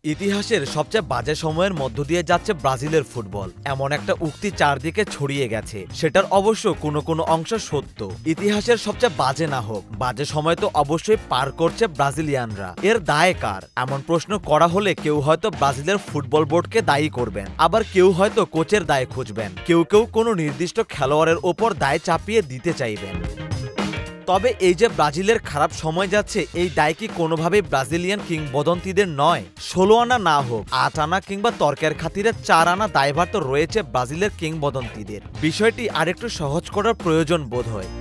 ইতিহাসের সবচেয়ে বাজে সময়ের মধ্য দিয়ে যাচ্ছে ব্রাজিলের ফুটবল। এমন একটা উক্তি চারদিকে ছড়িয়ে গেছে, সেটার অবশ্য কোনো কোনো অংশ সত্য। ইতিহাসের সবচেয়ে বাজে না হোক, বাজে সময় তো অবশ্যই পার করছে ব্রাজিলিয়ানরা। এর দায় কার? এমন প্রশ্ন করা হলে কেউ হয়তো ব্রাজিলের ফুটবল বোর্ডকে দায়ী করবেন, আবার কেউ হয়তো কোচের দায় খুঁজবেন, কেউ কেউ কোনো নির্দিষ্ট খেলোয়াড়ের ওপর দায় চাপিয়ে দিতে চাইবেন। তবে এই যে ব্রাজিলের খারাপ সময় যাচ্ছে, এই দায় কি কোনোভাবেই ব্রাজিলিয়ান কিংবদন্তিদের নয়? 16 আনা না হোক, 8 আনা কিংবা তর্কের খাতিরে 4 আনা দায়ভার তো রয়েছে ব্রাজিলের কিংবদন্তিদের। বিষয়টি আরেকটু সহজ করার প্রয়োজন বোধ হয়।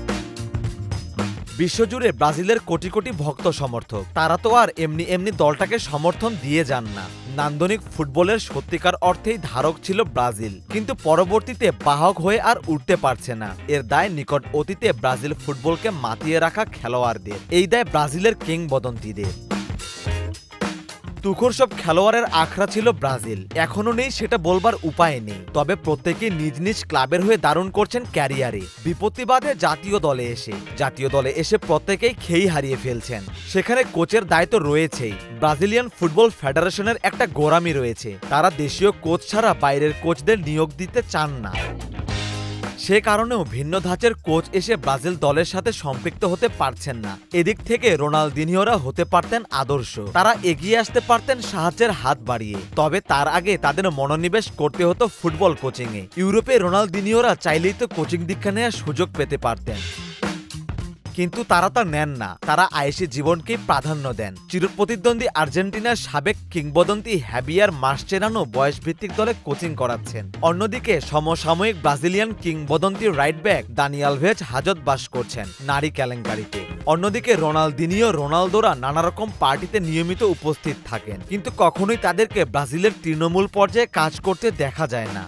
বিশ্বজুড়ে ব্রাজিলের কোটি কোটি ভক্ত সমর্থক, তারা তো আর এমনি এমনি দলটাকে সমর্থন দিয়ে যান না। নান্দনিক ফুটবলের সত্যিকার অর্থেই ধারক ছিল ব্রাজিল, কিন্তু পরবর্তীতে বাহক হয়ে আর উঠতে পারছে না। এর দায় নিকট অতীতে ব্রাজিল ফুটবলকে মাতিয়ে রাখা খেলোয়াড়দের, এই দায় ব্রাজিলের কিংবদন্তিদের। তুখোর সব খেলোয়াড়ের আখড়া ছিল ব্রাজিল, এখনো নেই সেটা বলবার উপায় নেই। তবে প্রত্যেকেই নিজ নিজ ক্লাবের হয়ে দারুণ করছেন ক্যারিয়ারে। বিপত্তি বাদে জাতীয় দলে এসে প্রত্যেকেই খেই হারিয়ে ফেলছেন। সেখানে কোচের দায়িত্ব রয়েছেই। ব্রাজিলিয়ান ফুটবল ফেডারেশনের একটা গোঁড়ামি রয়েছে, তারা দেশীয় কোচ ছাড়া বাইরের কোচদের নিয়োগ দিতে চান না। সে কারণেও ভিন্ন ধাঁচের কোচ এসে ব্রাজিল দলের সাথে সম্পৃক্ত হতে পারছেন না। এদিক থেকে রোনালদিনিওরা হতে পারতেন আদর্শ, তারা এগিয়ে আসতে পারতেন সাহায্যের হাত বাড়িয়ে। তবে তার আগে তাদের মনোনিবেশ করতে হতো ফুটবল কোচিংয়ে। ইউরোপে রোনালদিনিওরা চাইলেই তো কোচিং দীক্ষা নেওয়ার সুযোগ পেতে পারতেন, কিন্তু তারা তা নেন না। তারা আয়েশি জীবনকেই প্রাধান্য দেন। চিরপ্রতিদ্বন্দ্বী আর্জেন্টিনার সাবেক কিংবদন্তি হ্যাভিয়ার মাসচেরানো বয়সভিত্তিক দলে কোচিং করাচ্ছেন। অন্যদিকে সমসাময়িক ব্রাজিলিয়ান কিংবদন্তি রাইট ব্যাক দানি আলভেজ হাজত বাস করছেন নারী কেলেঙ্কারিতে। অন্যদিকে রোনালদিনিও, রোনালদোরা নানারকম পার্টিতে নিয়মিত উপস্থিত থাকেন, কিন্তু কখনোই তাদেরকে ব্রাজিলের তৃণমূল পর্যায়ে কাজ করতে দেখা যায় না।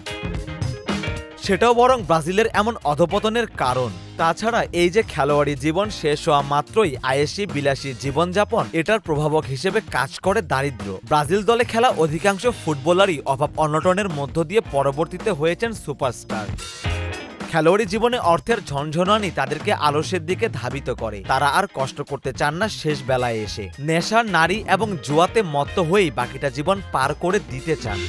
সেটাও বরং ব্রাজিলের এমন অধপতনের কারণ। তাছাড়া এই যে খেলোয়াড়ি জীবন শেষ হওয়া মাত্রই আয়েশি বিলাসী জীবনযাপন, এটার প্রভাবক হিসেবে কাজ করে দারিদ্র্য। ব্রাজিল দলে খেলা অধিকাংশ ফুটবলারই অভাব অনটনের মধ্য দিয়ে পরবর্তীতে হয়েছেন সুপারস্টার। খেলোয়াড়ি জীবনে অর্থের ঝনঝনানি তাদেরকে আলস্যের দিকে ধাবিত করে। তারা আর কষ্ট করতে চান না শেষ বেলায় এসে। নেশা, নারী এবং জুয়াতে মত্ত হয়েই বাকিটা জীবন পার করে দিতে চান।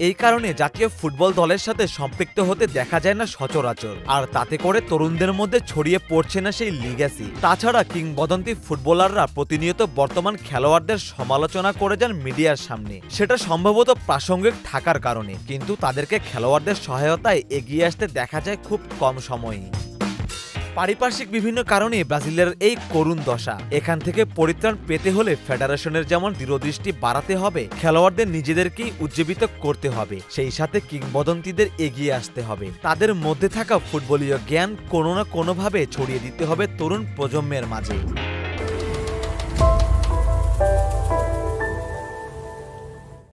এই কারণে জাতীয় ফুটবল দলের সাথে সম্পৃক্ত হতে দেখা যায় না সচরাচর, আর তাতে করে তরুণদের মধ্যে ছড়িয়ে পড়ছে না সেই লিগ্যাসি। তাছাড়া কিংবদন্তি ফুটবলাররা প্রতিনিয়ত বর্তমান খেলোয়াড়দের সমালোচনা করে যান মিডিয়ার সামনে, সেটা সম্ভবত প্রাসঙ্গিক থাকার কারণে, কিন্তু তাদেরকে খেলোয়াড়দের সহায়তায় এগিয়ে আসতে দেখা যায় খুব কম সময়েই। পারিপার্শ্বিক বিভিন্ন কারণে ব্রাজিলের এই করুণ দশা। এখান থেকে পরিত্রাণ পেতে হলে ফেডারেশনের যেমন দৃঢ়দৃষ্টি বাড়াতে হবে, খেলোয়াড়দের নিজেদেরকেই উজ্জীবিত করতে হবে, সেই সাথে কিংবদন্তিদের এগিয়ে আসতে হবে। তাদের মধ্যে থাকা ফুটবলীয় জ্ঞান কোনো না কোনোভাবে ছড়িয়ে দিতে হবে তরুণ প্রজন্মের মাঝে।